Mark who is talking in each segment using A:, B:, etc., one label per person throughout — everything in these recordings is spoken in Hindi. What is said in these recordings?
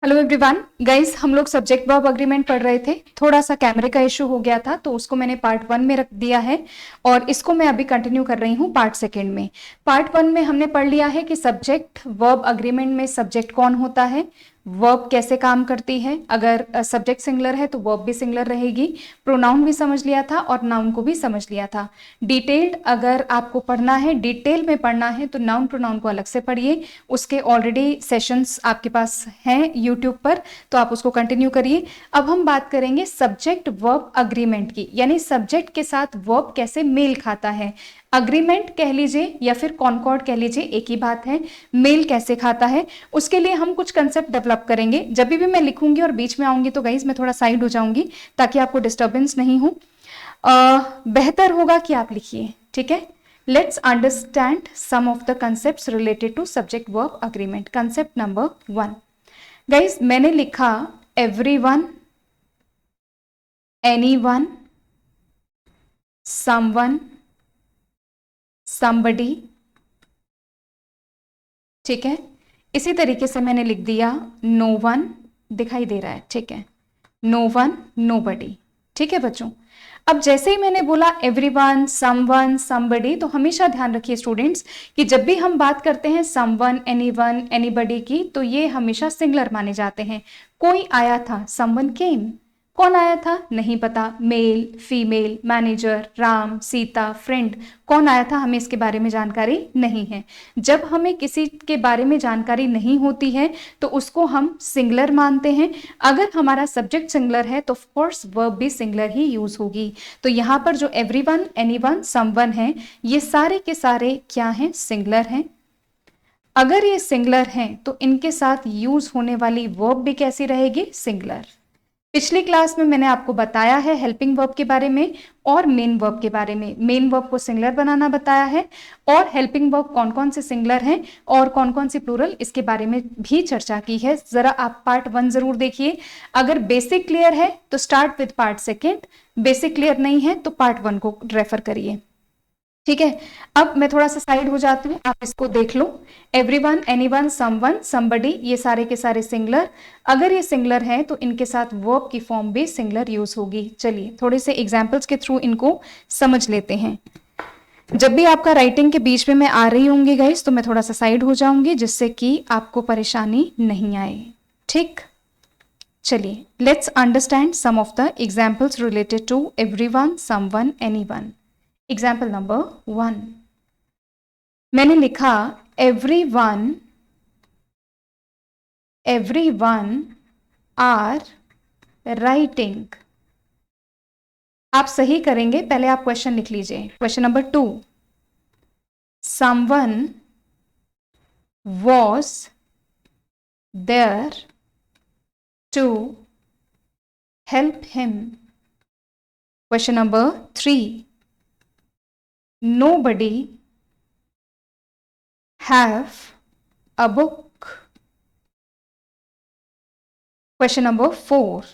A: हेलो एवरीवन गाइस, हम लोग सब्जेक्ट वर्ब अग्रीमेंट पढ़ रहे थे। थोड़ा सा कैमरे का इशू हो गया था तो उसको मैंने पार्ट 1 में रख दिया है और इसको मैं अभी कंटिन्यू कर रही हूँ पार्ट 2 में। पार्ट 1 में हमने पढ़ लिया है कि सब्जेक्ट वर्ब अग्रीमेंट में सब्जेक्ट कौन होता है, वर्ब कैसे काम करती है, अगर सब्जेक्ट सिंगुलर है तो वर्ब भी सिंगुलर रहेगी, प्रोनाउन भी समझ लिया था और नाउन को भी समझ लिया था। डिटेल्ड अगर आपको पढ़ना है, डिटेल में पढ़ना है तो नाउन प्रोनाउन को अलग से पढ़िए, उसके ऑलरेडी सेशंस आपके पास हैं यूट्यूब पर, तो आप उसको कंटिन्यू करिए। अब हम बात करेंगे सब्जेक्ट वर्ब अग्रीमेंट की, यानी सब्जेक्ट के साथ वर्ब कैसे मेल खाता है। अग्रीमेंट कह लीजिए या फिर कॉन्कॉर्ड कह लीजिए, एक ही बात है। मेल कैसे खाता है उसके लिए हम कुछ कंसेप्ट डेवलप करेंगे। जब भी मैं लिखूंगी और बीच में आऊंगी तो गाइज मैं थोड़ा साइड हो जाऊंगी ताकि आपको डिस्टर्बेंस नहीं हो। बेहतर होगा कि आप लिखिए, ठीक है। Let's understand some of the concepts related to subject verb agreement. Concept number 1 guys, मैंने लिखा एवरीवन, एनीवन, समवन, somebody, ठीक है। इसी तरीके से मैंने लिख दिया नो वन, दिखाई दे रहा है, ठीक है, नो वन, नोबडी, ठीक है बच्चों। अब जैसे ही मैंने बोला एवरीवन, समवन, समबडी, तो हमेशा ध्यान रखिए स्टूडेंट्स कि जब भी हम बात करते हैं समवन, एनीवन, एनीबडी की, तो ये हमेशा सिंगुलर माने जाते हैं। कोई आया था, समवन केम, कौन आया था नहीं पता, male, female, manager, Ram, Sita, friend, कौन आया था हमें इसके बारे में जानकारी नहीं है। जब हमें किसी के बारे में जानकारी नहीं होती है तो उसको हम सिंगुलर मानते हैं। अगर हमारा सब्जेक्ट सिंगुलर है तो ऑफ कोर्स वर्ब भी सिंगुलर ही यूज होगी। तो यहाँ पर जो एवरीवन, एनीवन, समवन है, ये सारे के सारे क्या हैं, सिंगुलर हैं। अगर ये सिंगुलर हैं तो इनके साथ यूज होने वाली वर्ब भी कैसी रहेगी, सिंगुलर। पिछली क्लास में मैंने आपको बताया है हेल्पिंग वर्ब के बारे में और मेन वर्ब के बारे में। मेन वर्ब को सिंगुलर बनाना बताया है और हेल्पिंग वर्ब कौन कौन से सिंगुलर हैं और कौन कौन सी प्लूरल, इसके बारे में भी चर्चा की है। जरा आप पार्ट 1 जरूर देखिए। अगर बेसिक क्लियर है तो start with part 2, basic clear नहीं है तो पार्ट 1 को रेफर करिए, ठीक है। अब मैं थोड़ा सा साइड हो जाती हूँ, आप इसको देख लो। एवरीवन, एनीवन, समवन, समबडी, ये सारे के सारे सिंगुलर। अगर ये सिंगुलर हैं तो इनके साथ वर्ब की फॉर्म भी सिंगुलर यूज होगी। चलिए थोड़े से एग्जांपल्स के थ्रू इनको समझ लेते हैं। जब भी आपका राइटिंग के बीच में मैं आ रही होंगी गाइस तो मैं थोड़ा सा साइड हो जाऊंगी जिससे कि आपको परेशानी नहीं आए, ठीक। चलिए let's understand some of the examples related to everyone, someone, anyone. Example number 1, मैंने लिखा एवरीवन आर राइटिंग। आप सही करेंगे, पहले आप क्वेश्चन लिख लीजिए। Question number 2, someone was there to help him. Question number 3, nobody have a book. Question number 4,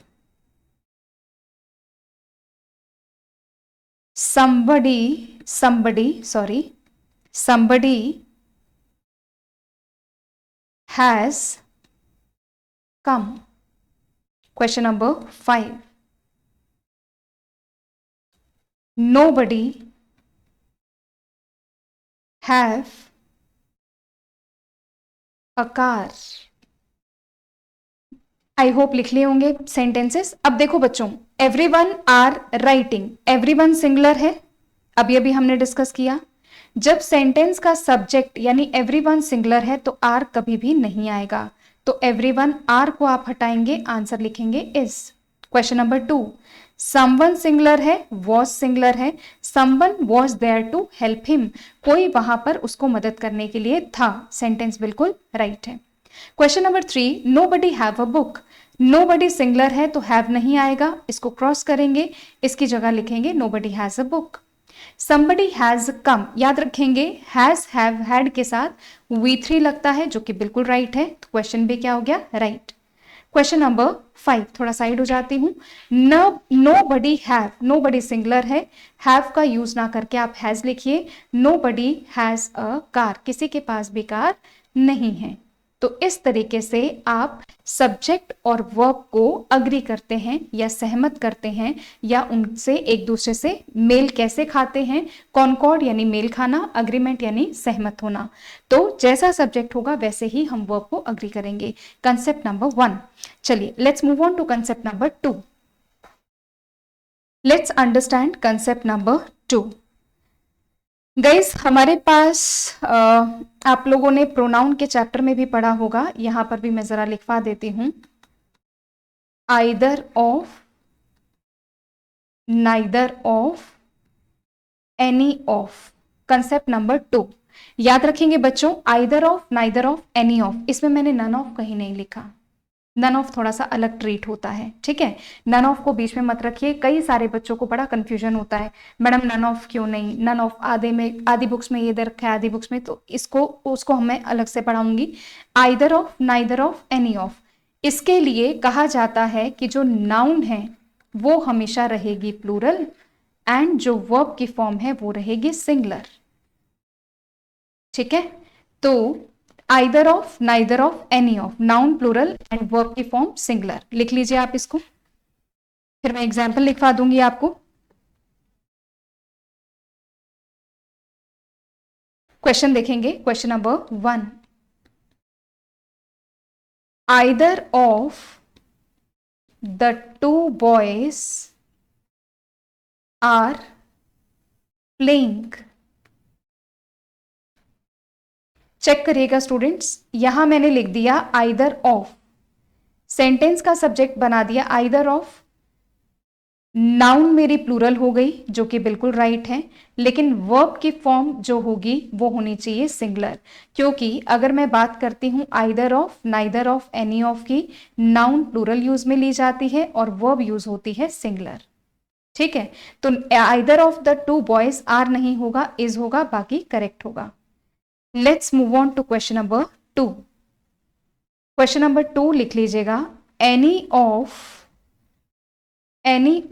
A: somebody has come. Question number 5, nobody have a car. I hope लिख लिए होंगे सेंटेंसेस। अब देखो बच्चों, everyone are writing, everyone singular है, अभी अभी हमने डिस्कस किया। जब सेंटेंस का सब्जेक्ट यानी एवरीवन सिंगुलर है तो आर कभी भी नहीं आएगा, तो एवरीवन आर को आप हटाएंगे, आंसर लिखेंगे is. Question number 2, someone singular है, वॉज सिंगुलर है, someone was there to help him, कोई वहां पर उसको मदद करने के लिए था, सेंटेंस बिल्कुल राइट है। Question number 3, nobody have a book, nobody singular है तो हैव नहीं आएगा, इसको क्रॉस करेंगे, इसकी जगह लिखेंगे nobody has a book. somebody has come, याद रखेंगे हैज, हैव, हैड के साथ V3 लगता है जो कि बिल्कुल राइट है, तो क्वेश्चन भी क्या हो गया, राइट। क्वेश्चन नंबर 5, थोड़ा साइड हो जाती हूँ। नोबडी हैव, नोबडी सिंगुलर है, हैव का यूज ना करके आप हैज लिखिए। नोबडी हैज अ कार, किसी के पास भी कार नहीं है। तो इस तरीके से आप सब्जेक्ट और वर्ब को अग्री करते हैं या सहमत करते हैं या उनसे एक दूसरे से मेल कैसे खाते हैं। कॉनकॉर्ड यानी मेल खाना, अग्रीमेंट यानी सहमत होना। तो जैसा सब्जेक्ट होगा वैसे ही हम वर्ब को अग्री करेंगे। Concept number 1। चलिए let's move on to concept number 2। Let's understand concept number 2। Guys हमारे पास आप लोगों ने प्रोनाउन के चैप्टर में भी पढ़ा होगा, यहां पर भी मैं जरा लिखवा देती हूं, either of, neither of, any of. Concept number 2 याद रखेंगे बच्चों, either of, neither of, any of. इसमें मैंने नन ऑफ कहीं नहीं लिखा, नन ऑफ थोड़ा सा अलग ट्रीट होता है, ठीक है। नन ऑफ को बीच में मत रखिए, कई सारे बच्चों को बड़ा कंफ्यूजन होता है, मैडम नन ऑफ क्यों नहीं, नन ऑफ आधे में, आधी बुक्स में ये दे रखा है, आधी बुक्स में, तो इसको उसको मैं अलग से पढ़ाऊंगी। Either of, neither of, any of. इसके लिए कहा जाता है कि जो नाउन है वो हमेशा रहेगी प्लूरल एंड जो वर्ब की फॉर्म है वो रहेगी सिंगुलर, ठीक है। तो either of, neither of, any of, noun plural and verb की फॉर्म सिंगुलर। लिख लीजिए आप इसको, फिर मैं एग्जाम्पल लिखवा दूंगी आपको। क्वेश्चन देखेंगे, question number 1। Either of the two boys are playing. Check करिएगा स्टूडेंट्स, यहां मैंने लिख दिया आइदर ऑफ, सेंटेंस का सब्जेक्ट बना दिया आइदर ऑफ, नाउन मेरी प्लूरल हो गई जो कि बिल्कुल राइट है, लेकिन वर्ब की फॉर्म जो होगी वो होनी चाहिए सिंगुलर, क्योंकि अगर मैं बात करती हूं either of, neither of, any of की, नाउन प्लूरल यूज में ली जाती है और वर्ब यूज होती है सिंगुलर, ठीक है। तो either of the two boys are नहीं होगा, इज होगा, बाकी करेक्ट होगा। Let's move on to question number 2। Question number 2 लिख लीजिएगा, any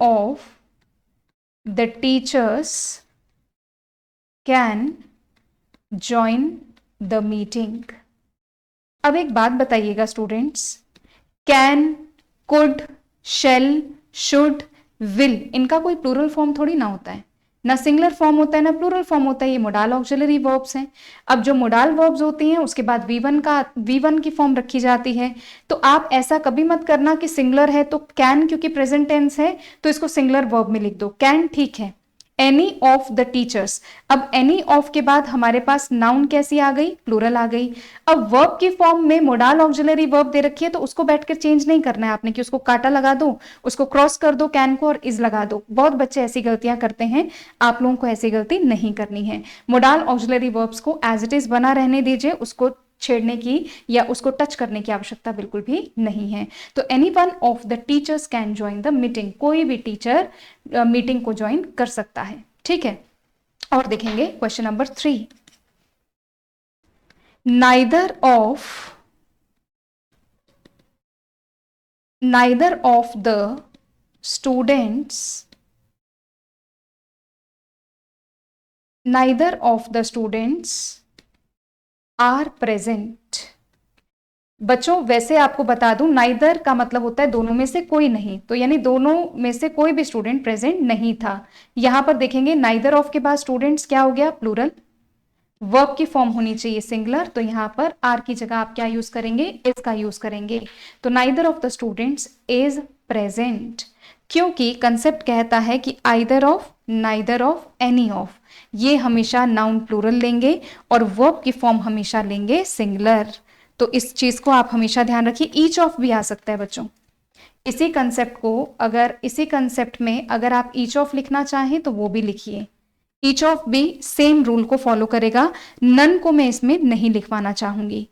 A: of the teachers can join the meeting. अब एक बात बताइएगा students, can, could, shall, should, will, इनका कोई प्लूरल फॉर्म थोड़ी ना होता है, ना सिंगुलर फॉर्म होता है ना प्लूरल फॉर्म होता है, ये मोडाल ऑक्सिलरी वर्ब्स हैं। अब जो मोडाल वर्ब्स होती हैं उसके बाद V1 की फॉर्म रखी जाती है। तो आप ऐसा कभी मत करना कि सिंगुलर है तो कैन, क्योंकि प्रेजेंट टेंस है तो इसको सिंगुलर वर्ब में लिख दो, कैन ठीक है। एनी ऑफ द टीचर्स, अब एनी ऑफ के बाद हमारे पास नाउन कैसी आ गई, प्लूरल आ गई। अब वर्ब की फॉर्म में मोडाल ऑक्सिलरी वर्ब दे रखी है तो उसको बैठकर चेंज नहीं करना है आपने कि उसको काटा लगा दो, उसको क्रॉस कर दो कैन को और इज लगा दो। बहुत बच्चे ऐसी गलतियां करते हैं, आप लोगों को ऐसी गलती नहीं करनी है। मोडाल ऑक्सिलरी वर्ब्स को एज इट इज बना रहने दीजिए, उसको छेड़ने की या उसको टच करने की आवश्यकता बिल्कुल भी नहीं है। तो any one of the teachers can join the meeting, कोई भी टीचर मीटिंग को ज्वाइन कर सकता है, ठीक है। और देखेंगे question number 3। Neither of the students are present. बच्चों वैसे आपको बता दूं, नाइदर का मतलब होता है दोनों में से कोई नहीं, तो यानी दोनों में से कोई भी स्टूडेंट प्रेजेंट नहीं था। यहां पर देखेंगे नाइदर ऑफ के बाद स्टूडेंट्स क्या हो गया, प्लूरल, वर्ब की फॉर्म होनी चाहिए सिंगुलर, तो यहां पर आर की जगह आप क्या यूज करेंगे, इज का यूज करेंगे। तो neither of the students is present, क्योंकि कंसेप्ट कहता है कि either of, neither of, any of, ये हमेशा नाउन प्लूरल लेंगे और वर्ब की फॉर्म हमेशा लेंगे सिंगुलर। तो इस चीज को आप हमेशा ध्यान रखिए। ईच ऑफ भी आ सकता है बच्चों, इसी कंसेप्ट में अगर आप ईच ऑफ लिखना चाहें तो वो भी लिखिए। ईच ऑफ भी सेम रूल को फॉलो करेगा, नन को मैं इसमें नहीं लिखवाना चाहूंगी।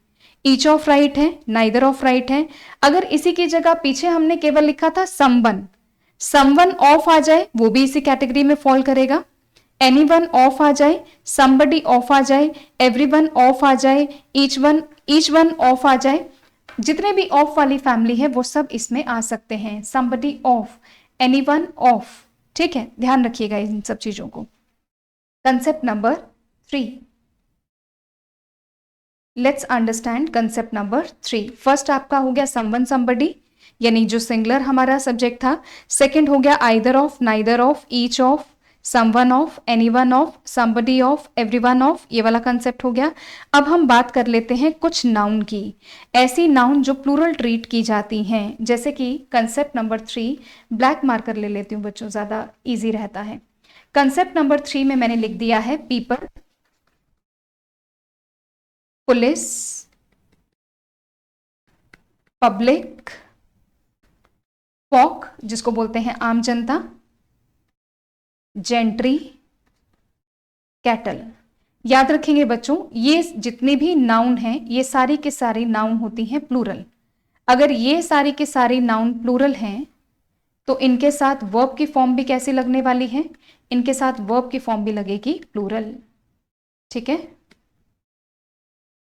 A: ईच ऑफ राइट है, नाइदर ऑफ राइट है। अगर इसी की जगह पीछे हमने केवल लिखा था समवन ऑफ आ जाए, वो भी इसी कैटेगरी में फॉल करेगा। एनीवन ऑफ आ जाए, समबडी ऑफ आ जाए, एवरीवन ऑफ आ जाए, ईच वन ऑफ आ जाए, जितने भी ऑफ वाली फैमिली है वो सब इसमें आ सकते हैं। समबडी ऑफ, एनीवन ऑफ, ठीक है, ध्यान रखिएगा इन सब चीजों को। Concept number 3। Let's understand concept number 3। First आपका हो गया समवन समबडी, यानी जो सिंगुलर हमारा सब्जेक्ट था। सेकंड हो गया either of, neither of, each of, someone of, anyone of, somebody of, everyone of, ये वाला कंसेप्ट हो गया। अब हम बात कर लेते हैं कुछ नाउन की, ऐसी नाउन जो प्लूरल ट्रीट की जाती हैं, जैसे कि कंसेप्ट नंबर 3, ब्लैक मार्कर ले लेती हूँ बच्चों, ज्यादा इजी रहता है। कंसेप्ट नंबर 3 में मैंने लिख दिया है पीपल, पुलिस, पब्लिक, फॉक जिसको बोलते हैं आम जनता, जेंट्री, कैटल। याद रखेंगे बच्चों, ये जितने भी नाउन हैं ये सारी के सारी नाउन होती हैं प्लूरल। अगर ये सारी के सारी नाउन प्लूरल हैं तो इनके साथ वर्ब की फॉर्म भी कैसी लगने वाली है, इनके साथ वर्ब की फॉर्म भी लगेगी प्लूरल। ठीक है,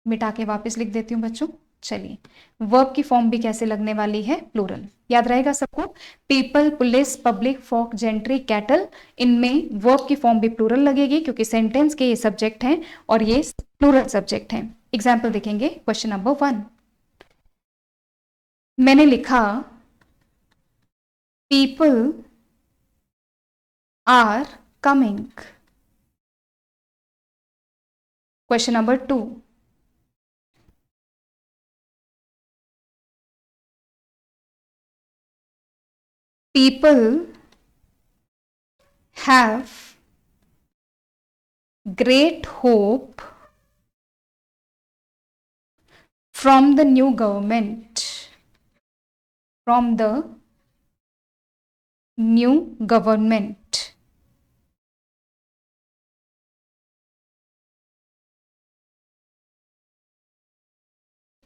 A: मिटा के वापस लिख देती हूं बच्चों। चलिए, वर्ब की फॉर्म भी कैसे लगने वाली है, प्लूरल। याद रहेगा सबको, people, police, public, folk, gentry, cattle, इनमें वर्ब की फॉर्म भी प्लूरल लगेगी क्योंकि सेंटेंस के ये सब्जेक्ट हैं और ये प्लूरल सब्जेक्ट हैं। एग्जाम्पल देखेंगे, क्वेश्चन नंबर 1 मैंने लिखा people are coming. Question number 2 people have great hope from the new government, from the new government।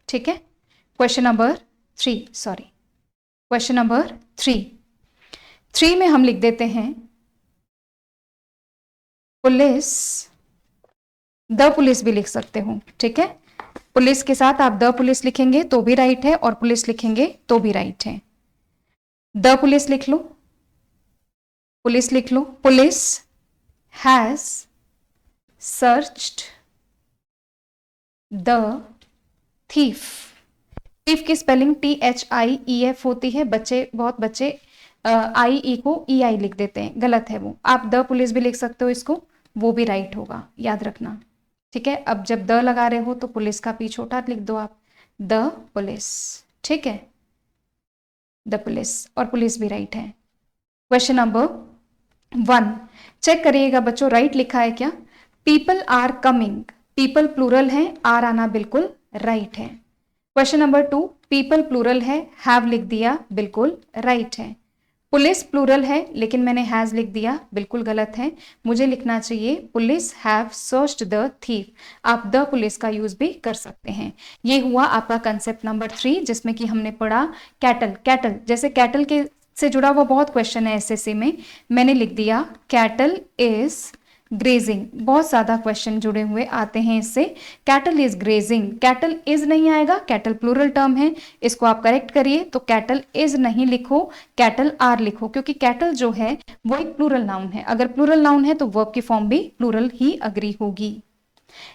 A: ठीक है, question number 3, sorry, question number 3 में हम लिख देते हैं पुलिस, द पुलिस भी लिख सकते हो। ठीक है, पुलिस के साथ आप द पुलिस लिखेंगे तो भी राइट है और पुलिस लिखेंगे तो भी राइट है। द पुलिस लिख लो, पुलिस लिख लो। Police has searched the thief. Thief की स्पेलिंग THIEF होती है। बहुत बच्चे IE को EI लिख देते हैं, गलत है वो। आप द पुलिस भी लिख सकते हो इसको, वो भी राइट होगा, याद रखना। ठीक है, अब जब द लगा रहे हो तो पुलिस का पी छोटा लिख दो आप, द पुलिस। ठीक है, द पुलिस, और पुलिस भी राइट है। क्वेश्चन नंबर 1 चेक करिएगा बच्चों, राइट लिखा है क्या। People are coming, people plural है, आर आना बिल्कुल राइट है। क्वेश्चन नंबर 2 पीपल प्लूरल है, हैव लिख दिया, बिल्कुल राइट है। पुलिस प्लूरल है लेकिन मैंने हैज लिख दिया, बिल्कुल गलत है। मुझे लिखना चाहिए police have searched the thief. आप द पुलिस का यूज भी कर सकते हैं। ये हुआ आपका कंसेप्ट नंबर 3 जिसमें कि हमने पढ़ा कैटल। कैटल जैसे कैटल के से जुड़ा हुआ बहुत क्वेश्चन है SSC में, मैंने लिख दिया कैटल इज ग्रेजिंग। बहुत ज्यादा क्वेश्चन जुड़े हुए आते हैं इससे। Cattle is grazing, cattle is नहीं आएगा, कैटल प्लूरल टर्म है, इसको आप करेक्ट करिए। तो कैटल इज नहीं लिखो, कैटल आर लिखो, क्योंकि कैटल जो है वो एक प्लूरल नाउन है। अगर प्लूरल नाउन है तो वर्ब की फॉर्म भी प्लूरल ही अग्री होगी।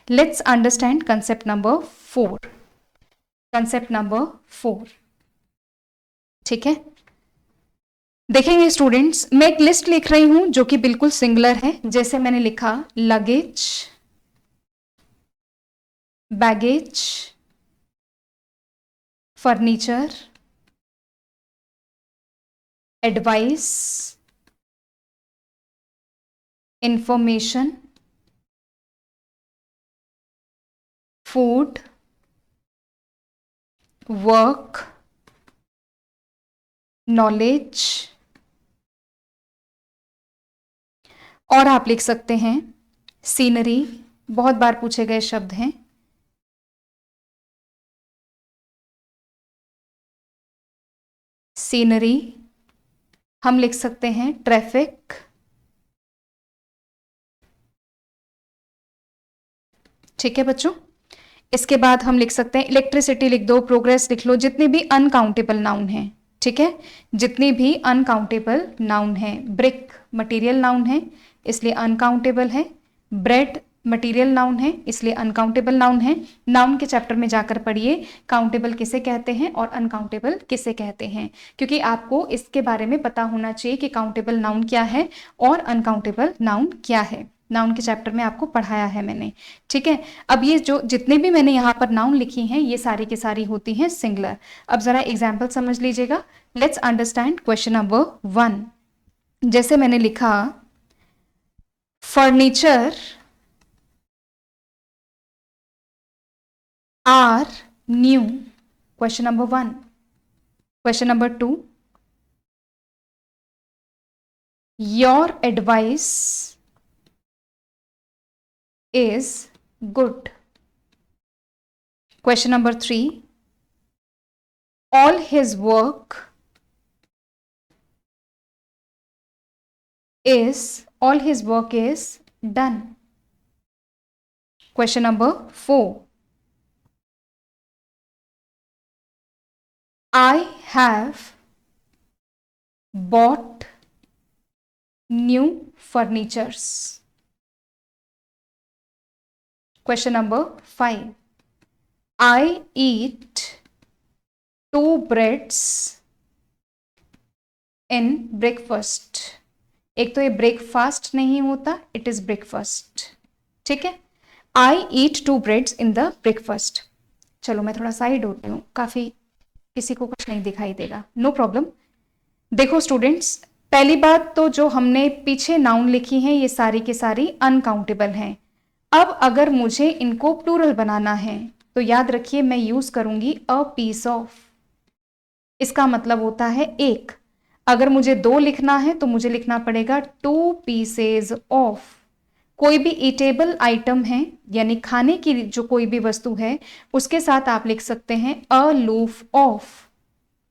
A: Let's understand concept number 4। Concept number 4, ठीक है, देखेंगे स्टूडेंट्स, मैं एक लिस्ट लिख रही हूं जो कि बिल्कुल सिंगुलर है। जैसे मैंने लिखा luggage, baggage, furniture, advice, information, food, work, knowledge, और आप लिख सकते हैं सीनरी। बहुत बार पूछे गए शब्द हैं। सीनरी, हम लिख सकते हैं ट्रैफिक, ठीक है बच्चों। इसके बाद हम लिख सकते हैं इलेक्ट्रिसिटी लिख दो, प्रोग्रेस लिख लो, जितने भी अनकाउंटेबल नाउन हैं, ठीक है, जितनी भी अनकाउंटेबल नाउन है। ब्रिक मटेरियल नाउन है इसलिए अनकाउंटेबल है। ब्रेड मटीरियल नाउन है इसलिए अनकाउंटेबल नाउन है। नाउन के चैप्टर में जाकर पढ़िए काउंटेबल किसे कहते हैं और अनकाउंटेबल किसे कहते हैं, क्योंकि आपको इसके बारे में पता होना चाहिए कि काउंटेबल नाउन क्या है और अनकाउंटेबल नाउन क्या है। नाउन के चैप्टर में आपको पढ़ाया है मैंने, ठीक है। अब ये जो जितने भी मैंने यहाँ पर नाउन लिखी हैं ये सारी की सारी होती हैं सिंगुलर। अब जरा एग्जाम्पल समझ लीजिएगा। Let's understand question number 1। जैसे मैंने लिखा furniture are new, question number 1। Question number 2, your advice is good. Question number 3, all his work is done. Question number 4, I have bought new furnitures. Question number 5, I eat 2 breads in breakfast. एक तो ये ब्रेकफास्ट नहीं होता, इट इज ब्रेकफास्ट, ठीक है। I eat 2 breads in the breakfast. चलो मैं थोड़ा साइड होती हूँ, काफी किसी को कुछ नहीं दिखाई देगा, नो प्रॉब्लम। देखो स्टूडेंट्स, पहली बात तो जो हमने पीछे नाउन लिखी हैं ये सारी की सारी अनकाउंटेबल हैं। अब अगर मुझे इनको प्लूरल बनाना है तो याद रखिए मैं यूज करूंगी अ पीस ऑफ। इसका मतलब होता है एक। अगर मुझे 2 लिखना है तो मुझे लिखना पड़ेगा 2 पीसेज ऑफ। कोई भी ईटेबल आइटम है यानी खाने की जो कोई भी वस्तु है उसके साथ आप लिख सकते हैं अ लूफ ऑफ,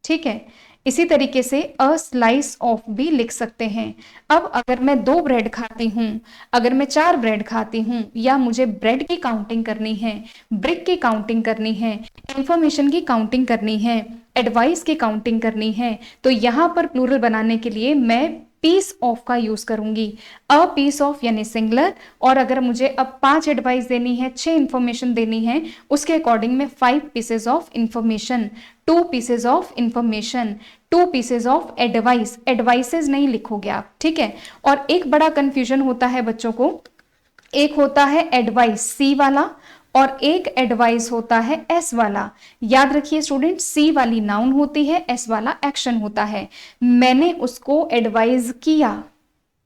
A: ठीक है। इसी तरीके से अ स्लाइस ऑफ भी लिख सकते हैं। अब अगर मैं 2 ब्रेड खाती हूं, अगर मैं 4 ब्रेड खाती हूं, या मुझे ब्रेड की काउंटिंग करनी है, ब्रिक की काउंटिंग करनी है, इंफॉर्मेशन की काउंटिंग करनी है, एडवाइस की काउंटिंग करनी है, तो यहां पर प्लूरल बनाने के लिए मैं पीस ऑफ का यूज करूंगी। अ पीस ऑफ यानी सिंगुलर। और अगर मुझे अब 5 एडवाइस देनी है, 6 इंफॉर्मेशन देनी है, उसके अकॉर्डिंग में 5 pieces of information, 2 pieces of information, 2 pieces of advice. Advices नहीं लिखोगे आप, ठीक है। और एक बड़ा कंफ्यूजन होता है बच्चों को, एक होता है एडवाइस सी वाला और एक एडवाइस होता है एस वाला। याद रखिए स्टूडेंट, सी वाली नाउन होती है, एस वाला एक्शन होता है। मैंने उसको एडवाइज किया,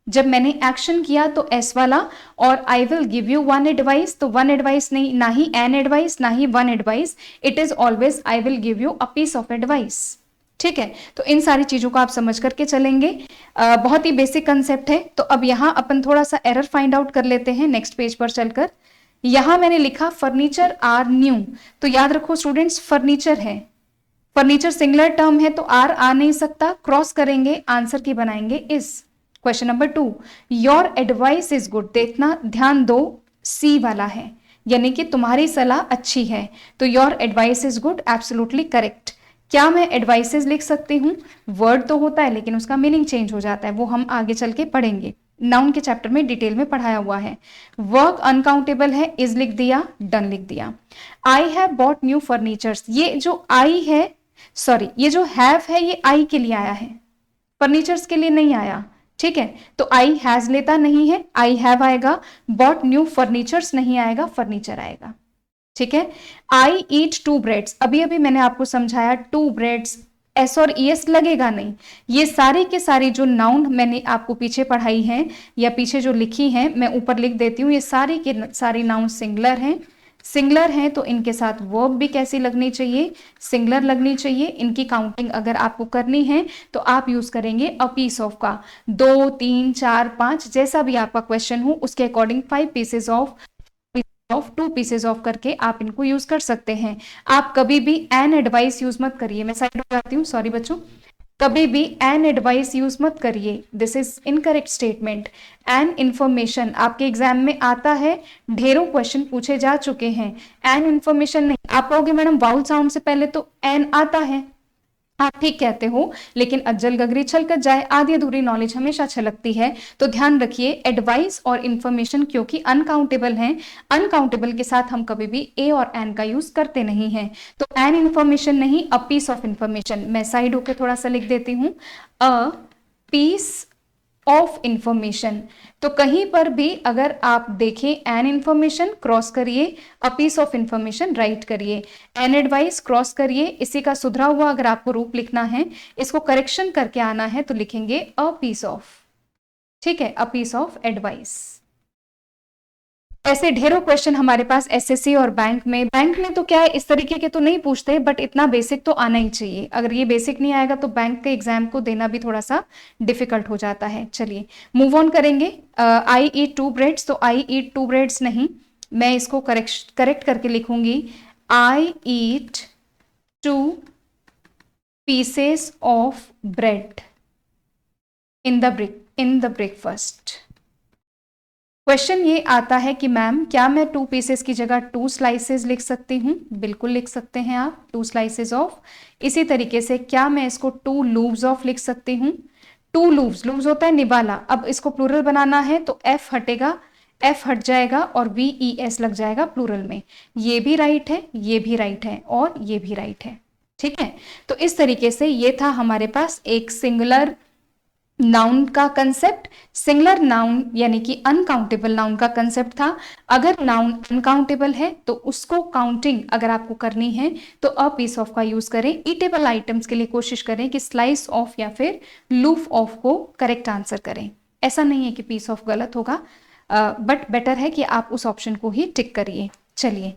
A: जब मैंने एक्शन किया तो एस वाला, और I will give you 1 advice, तो 1 एडवाइस नहीं, ना ही एन एडवाइस, ना ही 1 advice, it is always I will give you a piece of advice, ठीक है। तो इन सारी चीजों को आप समझ करके चलेंगे। बहुत ही बेसिक कंसेप्ट है। तो अब यहां अपन थोड़ा सा एरर फाइंड आउट कर लेते हैं नेक्स्ट पेज पर चलकर। यहां मैंने लिखा फर्नीचर आर न्यू, तो याद रखो स्टूडेंट्स फर्नीचर है, फर्नीचर सिंगुलर टर्म है तो आर आ नहीं सकता, क्रॉस करेंगे, आंसर की बनाएंगे is. Question number 2, your advice is good, देखना ध्यान दो सी वाला है यानी कि तुम्हारी सलाह अच्छी है, तो your advice is good absolutely correct. क्या मैं एडवाइसेस लिख सकती हूँ? वर्ड तो होता है लेकिन उसका मीनिंग चेंज हो जाता है, वो हम आगे चल के पढ़ेंगे, नाउन के चैप्टर में डिटेल में पढ़ाया हुआ है। वर्क अनकाउंटेबल है, इज लिख दिया, डन लिख दिया। I have bought new furnitures, ये जो आई है, सॉरी ये जो हैव है ये आई के लिए आया है, फर्नीचर्स के लिए नहीं आया, ठीक है। तो आई हैज लेता नहीं है, आई हैव आएगा, बॉट न्यू फर्नीचर्स नहीं आएगा, फर्नीचर आएगा, ठीक है। आई ईट 2 ब्रेड्स, अभी अभी मैंने आपको समझाया 2 ब्रेड्स, एस और ईएस लगेगा नहीं। ये सारी के सारी जो नाउन मैंने आपको पीछे पढ़ाई हैं या पीछे जो लिखी हैं मैं ऊपर लिख देती हूँ, ये सारी के सारी नाउन सिंगुलर हैं। सिंगुलर हैं तो इनके साथ वर्ब भी कैसी लगनी चाहिए? सिंगुलर लगनी चाहिए। इनकी काउंटिंग अगर आपको करनी है तो आप यूज करेंगे अ पीस ऑफ का, 2, 3, 4, 5 जैसा भी आपका क्वेश्चन हो उसके according 5 pieces of 2 pieces of करके आप इनको यूज कर सकते हैं। आप कभी भी एन एडवाइस यूज मत करिए, मैं साइड हो जाती हूँ, सॉरी बच्चों, कभी भी एन एडवाइस यूज मत करिए, this is incorrect statement. An information आपके एग्जाम में आता है, ढेरों क्वेश्चन पूछे जा चुके हैं। एन इंफॉर्मेशन नहीं, आप कहोगे मैडम वाउल साउंड से पहले तो एन आता है, आप ठीक कहते हो, लेकिन अज्जल गगरी छलकत जाए, आधी अधूरी नॉलेज हमेशा छलकती है। तो ध्यान रखिए, एडवाइस और इंफॉर्मेशन क्योंकि अनकाउंटेबल हैं, अनकाउंटेबल के साथ हम कभी भी ए और एन का यूज करते नहीं हैं। तो एन इंफॉर्मेशन नहीं, अ पीस ऑफ इंफॉर्मेशन। मैं साइड होके थोड़ा सा लिख देती हूँ, अ पीस ऑफ इंफॉर्मेशन। तो कहीं पर भी अगर आप देखें एन इंफॉर्मेशन क्रॉस करिए, a piece of information write करिए, एन एडवाइस क्रॉस करिए, इसी का सुधरा हुआ अगर आपको रूप लिखना है, इसको करेक्शन करके आना है तो लिखेंगे अ पीस ऑफ। ठीक है, अ पीस ऑफ एडवाइस। ऐसे ढेरों क्वेश्चन हमारे पास एसएससी और बैंक में तो क्या है, इस तरीके के तो नहीं पूछते, बट इतना बेसिक तो आना ही चाहिए। अगर ये बेसिक नहीं आएगा तो बैंक के एग्जाम को देना भी थोड़ा सा डिफिकल्ट हो जाता है। चलिए मूव ऑन करेंगे। आई ईट 2 ब्रेड्स, तो आई ईट 2 ब्रेड्स नहीं, मैं इसको करेक्ट करके लिखूंगी, आई ईट 2 pieces of bread in the breakfast. Question ये आता है कि मैम क्या मैं 2 पीसेस की जगह 2 स्लाइसेस लिख सकती हूँ? बिल्कुल लिख सकते हैं आप, 2 स्लाइसेस ऑफ। इसी तरीके से क्या मैं इसको 2 लूव्स ऑफ लिख सकती हूँ? 2 लूव्स, लूव्स होता है निवाला। अब इसको प्लूरल बनाना है तो एफ हटेगा, एफ हट जाएगा और VES लग जाएगा प्लूरल में। ये भी राइट है, ये भी राइट है और ये भी राइट है। ठीक है, तो इस तरीके से ये था हमारे पास एक सिंगुलर नाउन का कंसेप्ट। सिंगुलर नाउन यानी कि अनकाउंटेबल नाउन का कंसेप्ट था। अगर नाउन अनकाउंटेबल है तो उसको काउंटिंग अगर आपको करनी है तो अ पीस ऑफ का यूज करें। ईटेबल आइटम्स के लिए कोशिश करें कि स्लाइस ऑफ या फिर लूफ ऑफ को करेक्ट आंसर करें। ऐसा नहीं है कि पीस ऑफ गलत होगा, बट बेटर है कि आप उस ऑप्शन को ही टिक करिए। चलिए,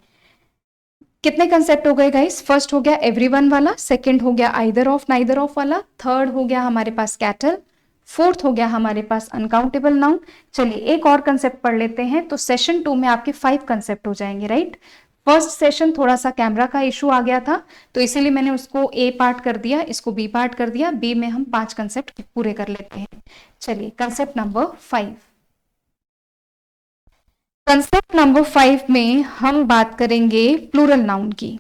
A: कितने कंसेप्ट हो गए गाइस? फर्स्ट हो गया एवरीवन वाला, सेकंड हो गया आइदर ऑफ नाइदर ऑफ वाला, थर्ड हो गया हमारे पास कैटल, फोर्थ हो गया हमारे पास अनकाउंटेबल नाउन। चलिए एक और कंसेप्ट पढ़ लेते हैं, तो सेशन 2 में आपके 5 कंसेप्ट हो जाएंगे, राइट। फर्स्ट सेशन थोड़ा सा कैमरा का इशू आ गया था, तो इसीलिए मैंने उसको ए पार्ट कर दिया, इसको बी पार्ट कर दिया। बी में हम 5 कंसेप्ट पूरे कर लेते हैं। चलिए कंसेप्ट नंबर 5। कंसेप्ट नंबर 5 में हम बात करेंगे प्लूरल नाउन की।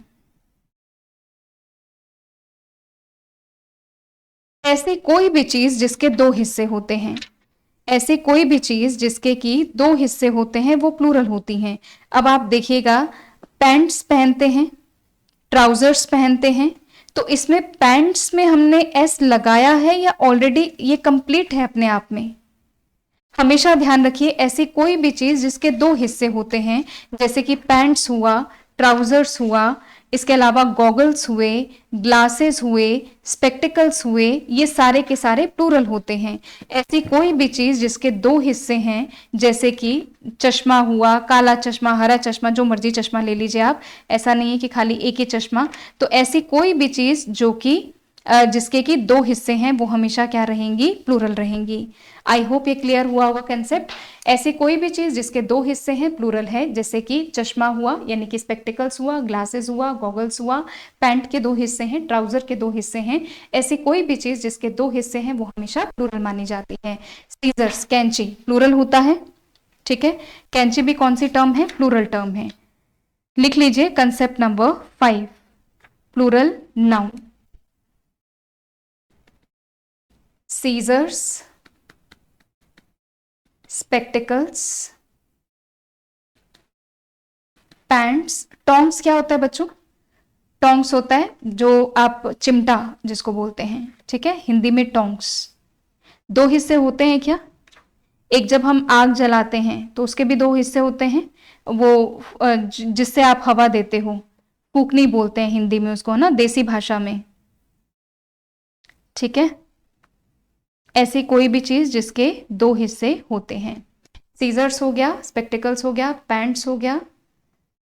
A: ऐसी कोई भी चीज जिसके 2 हिस्से होते हैं, ऐसे कोई भी चीज जिसके की 2 हिस्से होते हैं वो प्लूरल होती हैं। अब आप देखिएगा, पैंट्स पहनते हैं, ट्राउजर्स पहनते हैं, तो इसमें पैंट्स में हमने एस लगाया है या ऑलरेडी ये कंप्लीट है अपने आप में? हमेशा ध्यान रखिए, ऐसी कोई भी चीज जिसके 2 हिस्से होते हैं, जैसे कि पैंट्स हुआ, ट्राउजर्स हुआ, इसके अलावा गॉगल्स हुए, ग्लासेस हुए, स्पेक्टिकल्स हुए, ये सारे के सारे प्लूरल होते हैं। ऐसी कोई भी चीज जिसके 2 हिस्से हैं, जैसे कि चश्मा हुआ, काला चश्मा, हरा चश्मा, जो मर्जी चश्मा ले लीजिए आप, ऐसा नहीं है कि खाली एक ही चश्मा। तो ऐसी कोई भी चीज जो कि जिसके कि 2 हिस्से हैं वो हमेशा क्या रहेंगी? प्लूरल रहेंगी। आई होप ये क्लियर हुआ होगा कंसेप्ट। ऐसी कोई भी चीज जिसके 2 हिस्से हैं प्लूरल है, जैसे कि चश्मा हुआ यानी कि स्पेक्टिकल्स हुआ, ग्लासेस हुआ, गॉगल्स हुआ, पैंट के 2 हिस्से हैं, ट्राउजर के 2 हिस्से हैं। ऐसी कोई भी चीज जिसके 2 हिस्से हैं वो हमेशा प्लूरल मानी जाती है। सीजर्स, कैंची प्लूरल होता है, ठीक है। कैंची भी कौन सी टर्म है? प्लूरल टर्म है। लिख लीजिए concept number 5, plural noun. Scissors, spectacles, pants. Tongs क्या होता है बच्चों? टोंग्स होता है जो आप चिमटा जिसको बोलते हैं, ठीक है, हिंदी में टोंग्स। 2 हिस्से होते हैं क्या? एक जब हम आग जलाते हैं तो उसके भी 2 हिस्से होते हैं, वो जिससे आप हवा देते हो, फूकनी बोलते हैं हिंदी में उसको, है ना, देसी भाषा में, ठीक है। ऐसी कोई भी चीज जिसके 2 हिस्से होते हैं। सीजर्स हो गया, स्पेक्टिकल्स हो गया, पैंट्स हो गया,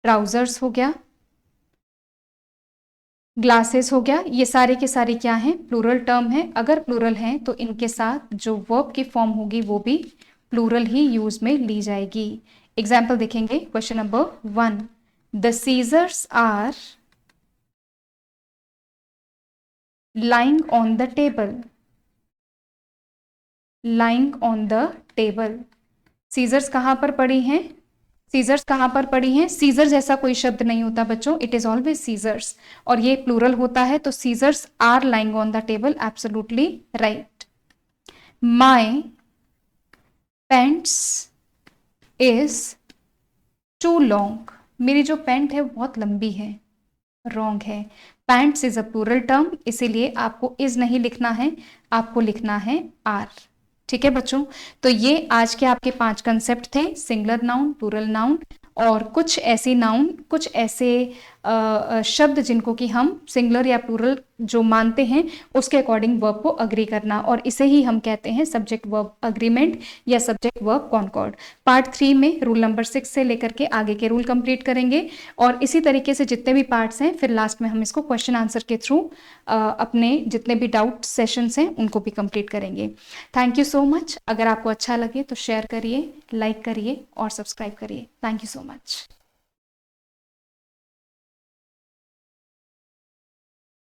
A: ट्राउजर्स हो गया, ग्लासेस हो गया, ये सारे के सारे क्या हैं? प्लूरल टर्म है। अगर प्लूरल हैं तो इनके साथ जो वर्ब की फॉर्म होगी वो भी प्लूरल ही यूज में ली जाएगी। एग्जाम्पल देखेंगे, question number 1, the scissors are lying on the table, lying on the table। Scissors कहां पर पड़ी हैं? सीजर्स कहाँ पर पड़ी हैं? सीजर जैसा कोई शब्द नहीं होता बच्चों, इट इज ऑलवेज सीजर्स, और ये प्लूरल होता है, तो scissors are lying on the table, absolutely right. My pants is too long, मेरी जो पेंट है बहुत लंबी है, रॉन्ग है। Pants is a plural term, इसीलिए आपको इज नहीं लिखना है, आपको लिखना है आर। ठीक है बच्चों, तो ये आज के आपके 5 कंसेप्ट थे, सिंगुलर नाउन, प्लूरल नाउन, और कुछ ऐसे नाउन, कुछ ऐसे शब्द जिनको कि हम सिंगुलर या प्लूरल जो मानते हैं उसके अकॉर्डिंग वर्ब को अग्री करना, और इसे ही हम कहते हैं सब्जेक्ट वर्ब अग्रीमेंट या सब्जेक्ट वर्ब कॉन्कॉर्ड। पार्ट 3 में रूल नंबर 6 से लेकर के आगे के रूल कंप्लीट करेंगे, और इसी तरीके से जितने भी पार्ट्स हैं फिर लास्ट में हम इसको क्वेश्चन आंसर के थ्रू अपने जितने भी डाउट सेशंस हैं उनको भी कंप्लीट करेंगे। Thank you so much. अगर आपको अच्छा लगे तो शेयर करिए, लाइक करिए और सब्सक्राइब करिए। Thank you so much.